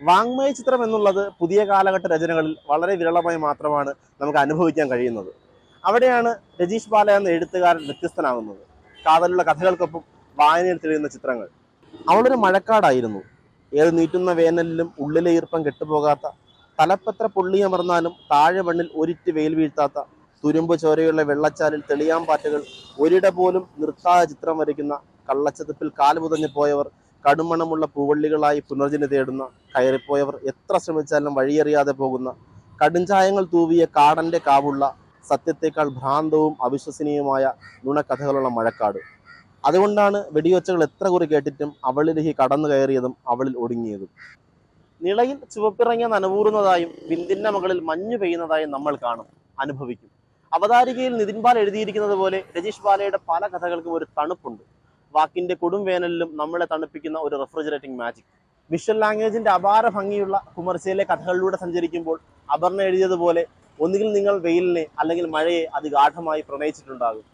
വാങ്മയ ചിത്രം എന്നുള്ളത് പുതിയ കാലഘട്ട രചനകളിൽ വളരെ വിരളമായി മാത്രമാണ് നമുക്ക് അനുഭവിക്കാൻ കഴിയുന്നത്. അവിടെയാണ് രജീഷ് ബാല എന്ന എഴുത്തുകാരൻ വ്യത്യസ്തനാകുന്നത്. കാതലുള്ള കഥകൾക്കൊപ്പം വായനയിൽ തെളിയുന്ന ചിത്രങ്ങൾ. അവളൊരു മഴക്കാടായിരുന്നു. ഏത് നീറ്റുന്ന വേനലിലും ഉള്ളിലെ ഈർപ്പം കെട്ടുപോകാത്ത, തലപ്പത്ര പൊള്ളിയമർന്നാലും താഴെ മണ്ണിൽ ഒരിറ്റ് വെയിൽ വീഴ്ത്താത്ത, തുരുമ്പ് ചോരയുള്ള വെള്ളച്ചാലിൽ തെളിയാമ്പാറ്റകൾ ഒരിട പോലും നിർത്താതെ ചിത്രം വരയ്ക്കുന്ന, കള്ളച്ചതുപ്പിൽ കാലുപുതഞ്ഞു പോയവർ കടുമണമുള്ള പൂവള്ളികളായി പുനർജനി തേടുന്ന, കയറിപ്പോയവർ എത്ര ശ്രമിച്ചാലും വഴിയറിയാതെ പോകുന്ന, കടുംചായങ്ങൾ തൂവിയ കാടന്റെ കാവുള്ള, സത്യത്തെക്കാൾ ഭ്രാന്തവും അവിശ്വസനീയമായ നുണക്കഥകളുള്ള മഴക്കാട്. അതുകൊണ്ടാണ് വെടിയൊച്ചകൾ എത്ര കുറി കേട്ടിട്ടും അവളിലേക്ക് കടന്നു കയറിയതും അവളിൽ ഒടുങ്ങിയതും. നിളയിൽ ചുവപ്പിറങ്ങിയ നനവൂറുന്നതായും വിന്തിന്റെ മകളിൽ മഞ്ഞു പെയ്യുന്നതായും നമ്മൾ കാണും, അനുഭവിക്കും. അവതാരികയിൽ നിതിൻ ബാൽ എഴുതിയിരിക്കുന്നത് പോലെ രജീഷ് ബാലയുടെ പല കഥകൾക്കും ഒരു തണുപ്പുണ്ട്. വാക്കിന്റെ കൊടും വേനലിലും നമ്മളെ തണുപ്പിക്കുന്ന ഒരു റെഫ്രിജറേറ്റിംഗ് മാജിക്. വിഷ്വൽ ലാംഗ്വേജിന്റെ അപാര ഭംഗിയുള്ള കുമർച്ചയിലെ കഥകളിലൂടെ സഞ്ചരിക്കുമ്പോൾ അപർണ എഴുതിയതുപോലെ ഒന്നുകിൽ നിങ്ങൾ വെയിലിനെ അല്ലെങ്കിൽ മഴയെ അതിഗാഠമായി പ്രണയിച്ചിട്ടുണ്ടാകും.